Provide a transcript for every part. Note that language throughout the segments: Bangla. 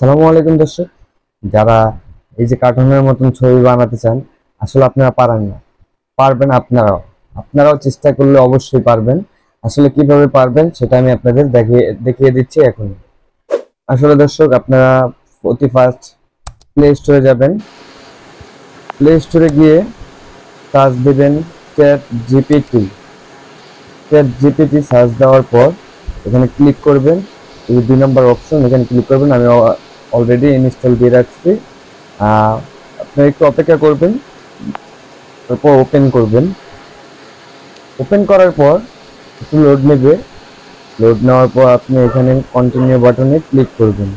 আসসালামু আলাইকুম দর্শক। যারা এই যে কার্টুনের মতন ছবি বানাতে চান, আসলে আপনারা পারেন না, পারবেন আপনারাও চেষ্টা করলে অবশ্যই পারবেন। আসলে কিভাবে পারবেন সেটা আমি আপনাদের দেখিয়ে দিচ্ছি এখন। আসলে দর্শক, আপনারা অতি ফার্স্ট প্লে স্টোরে যাবেন। প্লে স্টোরে গিয়ে সার্চ দিবেন chat GPT. Chat GPT search দেওয়ার পর এখানে ক্লিক করবেন। এই 2 নম্বর অপশন, এখানে ক্লিক করবেন। আমি অলরেডি ইনস্টল দিয়ে রাখছি। আপনি একটু অপেক্ষা করবেন, তারপর ওপেন করবেন। ওপেন করার পর একটু লোড নেবে। লোড নেওয়ার পর আপনি এখানে কন্টিনিউ বাটনে ক্লিক করবেন।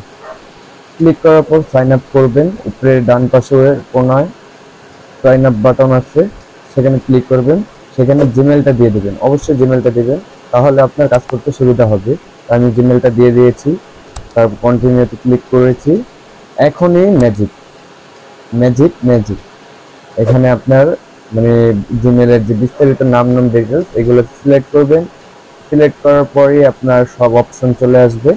ক্লিক করার পর সাইন আপ করবেন। উপরে ডান পাশে কোনায় সাইন আপ বাটন আছে, সেখানে ক্লিক করবেন। সেখানে জিমেলটা দিয়ে দেবেন, অবশ্যই জিমেলটা দেবেন, তাহলে আপনার কাজ করতে সুবিধা হবে। আমি জিমেলটা দিয়ে দিয়েছি, তারপর কন্টিনিউতে ক্লিক করেছি। এখনই ম্যাজিক ম্যাজিক ম্যাজিক এখানে আপনার মানে জিমেলের যে বিস্তারিত নাম ডিটেলস এগুলো সিলেক্ট করবেন। সিলেক্ট করার পরেই আপনার সব অপশন চলে আসবে।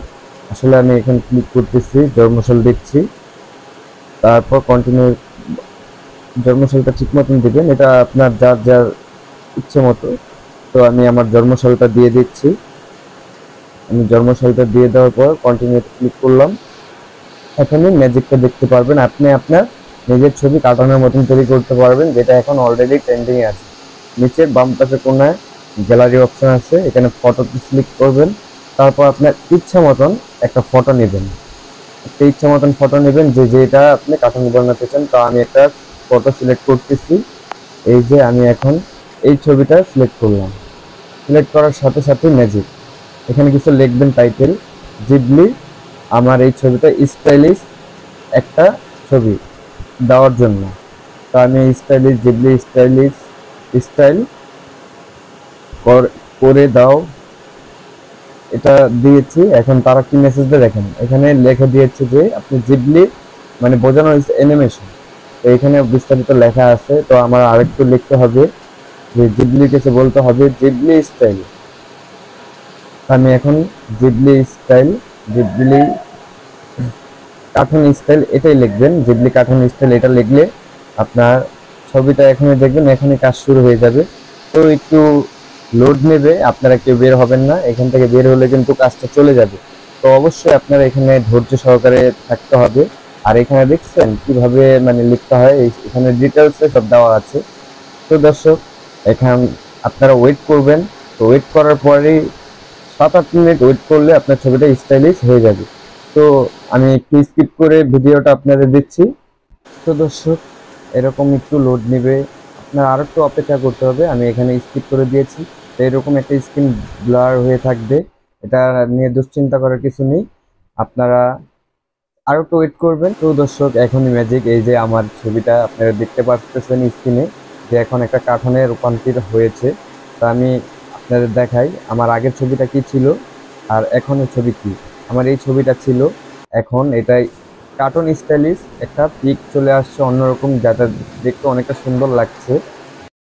আসলে আমি এখানে ক্লিক করতেছি, জন্মসাল দিচ্ছি, তারপর কন্টিনিউ। জন্মসালটা ঠিক মতন দিবেন, এটা আপনার যার যার ইচ্ছে মতো। তো আমি আমার জন্মসালটা দিয়ে দিচ্ছি। আমি জন্মসালটা দিয়ে দেওয়ার পর কন্টিনিউ ক্লিক করলাম। এখানে ম্যাজিকটা দেখতে পারবেন, আপনি আপনার নিজের ছবি কার্টুনের মতন তৈরি করতে পারবেন, যেটা এখন অলরেডি ট্রেন্ডিং এ আছে। নিচে বাম পাশে কোনায় গ্যালারি অপশন আছে, এখানে ফটোতে ক্লিক করবেন। তারপর আপনার ইচ্ছা মতন একটা ফটো নেবেন। একটা ইচ্ছা মতন ফটো নেবেন, যেটা আপনি কার্টুন বানাতে চান। তো আমি একটা ফটো সিলেক্ট করতেছি। এই যে আমি এখন এই ছবিটা সিলেক্ট করলাম। সিলেক্ট করার সাথে সাথে ম্যাজিক, এখানে কিছু লিখবেন টাইটেল, জিবলি। আমার এই ছবিটা স্টাইলিশ একটা ছবি দেওয়ার জন্য, তো আমি স্টাইলিশ জিবলি স্টাইলিশ স্টাইল করে দাও এটা দিয়েছি। এখন তারা কি মেসেজ দেয় দেখেন, এখানে লেখা দিয়েছে যে আপনি জিবলি মানে বোঝানো হয়েছে অ্যানিমেশন। তো এখানে বিস্তারিত লেখা আছে। তো আমার আরেকটু লিখতে হবে যে জিবলি কিছু বলতে হবে জিবলি স্টাইল। আমি এখন Ghibli style, Ghibli cartoon style এটাই লিখবেন। জিবলি কার্টুন স্টাইল এটা লিখলে আপনার ছবিটা এখনই দেখবেন, এখনই কাজ শুরু হয়ে যাবে। তো একটু লোড নেবে, আপনারা কেউ বের হবেন না, এখান থেকে বের হলে কিন্তু কাজটা চলে যাবে। তো অবশ্যই আপনারা এখানে ধৈর্য সহকারে থাকতে হবে। আর এখানে দেখছেন কিভাবে মানে লিখতে হয়, এখানে ডিটেলসে সব দেওয়া আছে। তো দর্শক, এখন আপনারা ওয়েট করবেন। তো ওয়েট করার পরেই 7-8 মিনিট ওয়েট করলে আপনার ছবিটা স্টাইলিশ হয়ে যাবে। তো আমি একটু স্কিপ করে ভিডিওটা আপনাদের দিচ্ছি। তো দর্শক, এরকম একটু লোড নেবে, আপনার আরো একটু অপেক্ষা করতে হবে। আমি এখানে স্কিপ করে দিয়েছি। তো এরকম একটা স্ক্রিন ব্লার হয়ে থাকবে, এটা নিয়ে দুশ্চিন্তা করার কিছু নেই। আপনারা আরো একটু ওয়েট করবেন। তো দর্শক, এখনই ম্যাজিক, এই যে আমার ছবিটা আপনারা দেখতে পাচ্ছেন স্ক্রিনে, যে এখন একটা কার্টুনে রূপান্তরিত হয়েছে। তা আমি আপনাদের দেখাই আমার আগের ছবিটা কি ছিল আর এখনের ছবি কি। আমার এই ছবিটা ছিল, এখন এটাই কার্টুন স্টাইলিশ একটা পিক চলে আসছে অন্যরকম, যাতে দেখতে অনেকটা সুন্দর লাগছে।